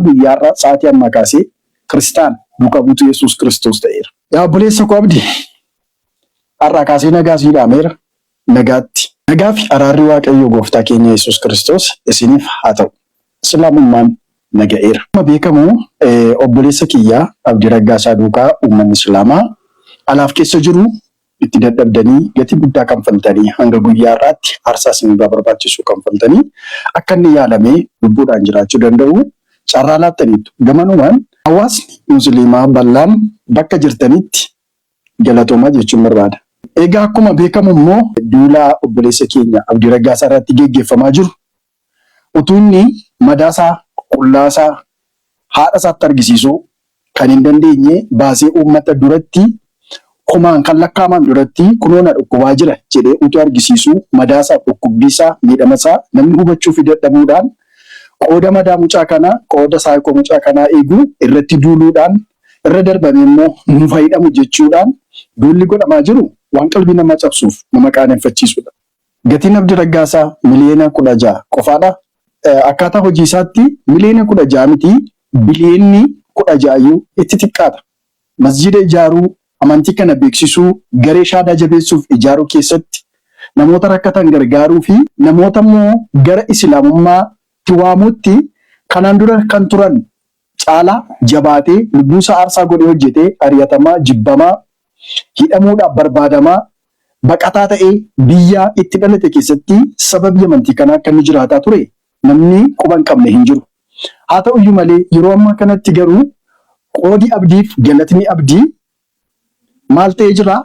guyyaarraa sa'aatii ammaa kaasee Kiristaan duukaa buutuu Yesuus Kiristoos ta'eera. Yaa obboleessa koo abdii har'aa kaasee nagaa sii dhaameera. Nagaatti. Nagaa fi araarri Waaqayyoo Gooftaa keenya Yesuus Kiristoos isiniif haa ta'u. Islaamummaan naga'eera. Akkuma beekamu obboleessa kiyyaa Abdii Raggaasaa duukaa uummanni Islaamaa alaaf keessa jiru itti dadhabdanii gatii guddaa kanfaltanii hanga guyyaa har'aatti aarsaa isin barbaachisu kanfaltanii akka inni yaalamee lubbuudhaan jiraachuu danda'u carraa laattaniitu. Gamanumaan hawaasni Musliimaa bal'aan bakka jirtanitti galatoomaa jechuun barbaada. Egaa akkuma beekamu immoo duulaa obboleessa keenya Abdii Raggaasaa irratti geggeeffamaa jiru utuu inni madaasaa qullaasaa haadha isaatti argisiisuu kan hin dandeenye baasee uummata duratti kumaan kan lakkaaman duratti kunoona dhukkubaa jira jedhee utuu argisiisuu madaasaa dhukkubbiisaa miidhamasaa namni hubachuuf dadhabuudhaan qooda madaa mucaa kanaa qooda saayikoo mucaa kanaa eeguu irratti duuluudhaan irra darbame immoo nu fayyadamu jechuudhaan duulli godhamaa jiru waan qalbii nama cabsuuf nama qaaneffachiisudha. Gatiin Abdii Raggaasaa miliyoona 16 qofaadha. Akkaataa hojii isaatti miliyoona 16 miti biliyoonni 16 itti xiqqaata. Masjida ijaaruu, amantii kana beeksisuu, garee shaadaa jabeessuuf ijaaruu keessatti namoota rakkatan gargaaruu fi namoota immoo gara Islaamummaatti waamuutti kanaan dura kan turan caalaa jabaatee lubbuusaa aarsaa godhee hojjetee ari'atamaa, jibbamaa, hidhamuudhaaf barbaadamaa, baqataa ta'ee biyya itti dhalate keessatti sababii amantii kanaa akka inni jiraataa ture namni quba hin qabne hin jiru. Haa ta'u iyyuu malee yeroo ammaa kanatti garuu qoodi abdiif galatni abdii maal ta'ee jira?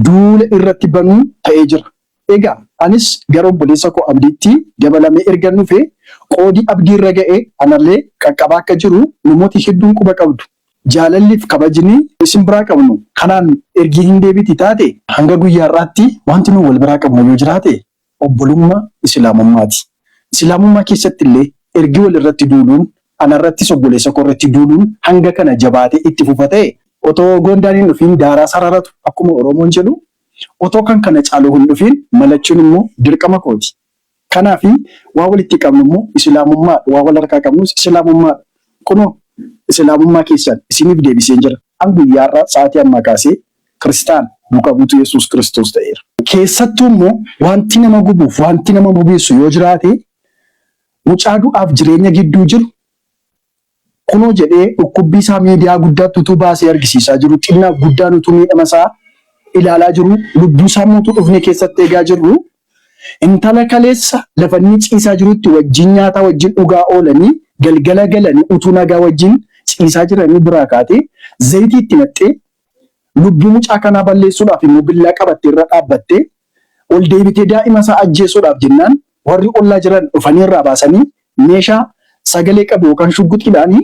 Duula irratti banuu ta'ee jira. Egaa anis gara obboleessa koo abdiitti dabalamee ergan dhufe qoodi abdii irra ga'ee anallee qaqqabaa akka jiru namooti hedduun quba qabdu. Jaalalliif kabajni isin biraa qabnu kanaan ergi hin deebiti taate hanga guyyaa har'aatti wanti nu wal biraa qabnu yoo jiraate obbolummaa Islaamummaati. Islaamummaa keessatti illee ergi wal irratti duuluun anarrattis obboleessa koo irratti duuluun hanga kana jabaatee itti fufa ta'e otoo gondaan hin dhufiin daaraa sararatu akkuma Oromoon jedhu otoo kan kana caaluu hin dhufiin malachuun immoo dirqama kooti. Kanaafi waa walitti qabnu immoo Islaamummaa waa wal harkaa qabnus Islaamummaa kunoo Islaamummaa keessan isiniif deebiseen jira. An guyyaa har'aa sa'aatii ammaa kaasee Kiristaan duukaa buutuu Yesuus Kiristoos ta'eera. Keessattuu immoo wanti nama gubuuf wanti nama bobeessu yoo jiraate mucaa du'aaf jireenya gidduu jiru kunoo jedhee dhukkubbii isaa miidiyaa guddaatti utuu baasee argisiisaa jiru xinnaa guddaan utuu miidhama isaa ilaalaa jiru lubbuu isaa mootuu dhufne keessatti eegaa jirru intala kaleessa lafa inni ciisaa jirutti wajjin nyaataa wajjin dhugaa oolanii galgala galanii utuu nagaa wajjin ciisaa jiranii biraa kaatee zayitii itti naqxee lubbuu mucaa kanaa balleessuudhaaf immoo billaa qabattee irra dhaabbattee ol deebitee daa'ima isaa ajjeesuudhaaf jennaan warri ollaa jiran dhufanii irraa baasanii meeshaa sagalee qabu yookaan shugguxiidhaanii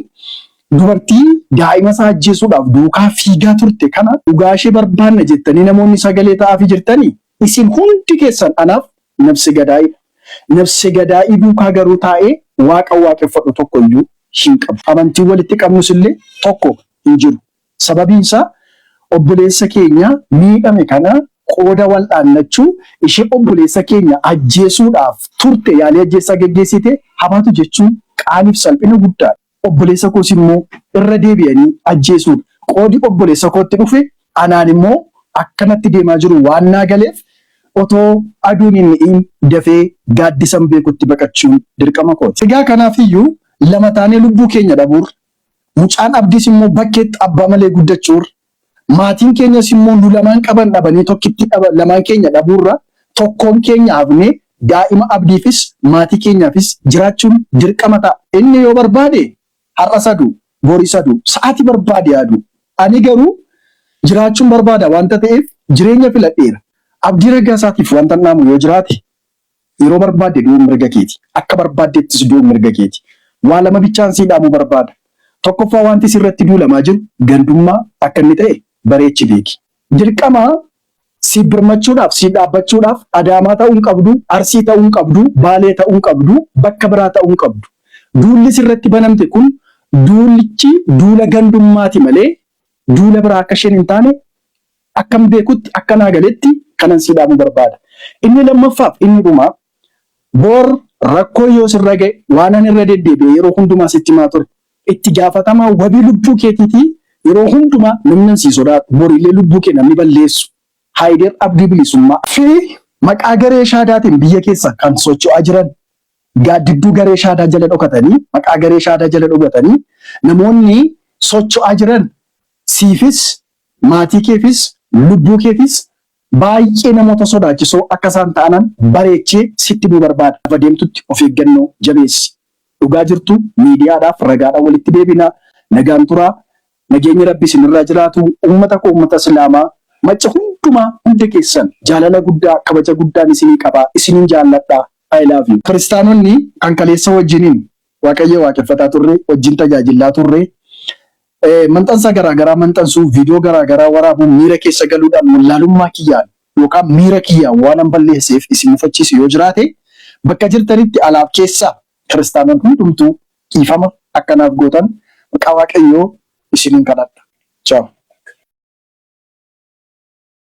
dubartii daa'ima isaa ajjeesuudhaaf duukaa fiigaa turte kana dhugaa ishee barbaanna jettanii namoonni sagalee ta'aafii jirtanii isin hundi keessan anaaf nafsi gadaa'idha. Nafsi gadaa'ii duukaa garuu taa'ee waaqa waaqeffadhu tokko iyyuu hin qabu. Amantii walitti qabnus illee tokko hin jiru. Sababiin isaa obboleessa keenya miidhame kana qooda wal'aannachuu ishee obboleessa keenya ajjeesuudhaaf turte yaalii ajjeessaa geggeessite habaatu jechuun qaaniif salphina guddaadha. Obboleessa koos immoo irra deebi'anii ajjeesuudha. Qoodi obboleessa kootti dhufe anaan immoo akkanatti deemaa jiru waan naa galeef otoo aduun hin mi'iin dafee gaaddisan beekutti baqachuun dirqama kooti. Egaa kanaafiyyuu lama taanee lubbuu keenya dhabuur mucaan abdiis immoo bakkeetti abbaa malee guddachuur maatiin keenyas immoo nu lamaan qaban dhabanii tokkitti lamaan keenya dhabuurra tokkoon keenya hafnee daa'ima abdiifis maatii keenyaafis jiraachuun dirqama ta'a. Inni yoo barbaade har'a sadu borii sadu sa'aatii barbaade yaadu. Ani garuu jiraachuun barbaada wanta ta'eef jireenya filadheera. Abdii Raggaasaatiif wanta naamu yoo jiraate yeroo barbaadde du'uun mirga keeti. Akka barbaaddeettis du'uun mirga keeti. Waa lama bichaan sii dhaamuu barbaada. Tokkoffaa wanti sirratti duulamaa jiru gandummaa akka inni ta'e bareechi beeki. Dirqama si birmachuudhaaf si dhaabbachuudhaaf Adaamaa ta'uu hin qabdu, Arsii ta'uu hin qabdu, Baalee ta'uu hin qabdu, bakka biraa ta'uu hin qabdu. Duulli sirratti banamte kun duulichi duula gandummaati malee duula biraa akka isheen hin taane akkam beekutti akka naa galetti kanan si dhaamuu barbaada. Inni lammaffaaf inni dhumaa boor rakkoo yoo sirra ga'e waan ani irra deddeebi'e yeroo hundumaa sitti himaa ture. itti gaafatamaa wabii lubbuu keetiitii yeroo hundumaa namni si sodaatu boriilee lubbuu kee namni balleessu Haayider Abdii Bilisummaa fi maqaa garee shaadaatiin biyya keessa kan socho'aa jiran gaaddidduu garee shaadaa jala dhokatanii maqaa garee shaadaa jala dhokatanii namoonni socho'aa jiran siifis maatii keefis lubbuu keefis baay'ee namoota sodaachisoo akka isaan ta'anan bareechee sitti nu barbaada. Lafa deemtutti of eeggannoo jabeessi. Dhugaa jirtu miidiyaadhaaf ragaadhaan walitti deebina. Nagaan turaa. Nageenyi Rabbi isinirraa jiraatu. Uummata koo uummata Islaamaa macha hundumaa hunda keessan jaalala guddaa kabaja guddaan isinii qabaa. Isiniin jaalladhaa. I love you. Kiristaanonni kan kaleessa wajjiniin Waaqayyo waaqeffataa turre wajjin tajaajilaa turre. Maxxansa garaagaraa maxxansuu viidiyoo garaagaraa waraabuu miira keessa galuudhaan wallaalummaa kiyyaan yookaan miira kiyyaan waan balleesseef isin mufachiisu yoo jiraate bakka jirtanitti alaaf keessaa kiristaanonni hundumtuu dhiifama akkanaaf gootan maqaa Waaqayyoo isiniin kadhadha. Ciao.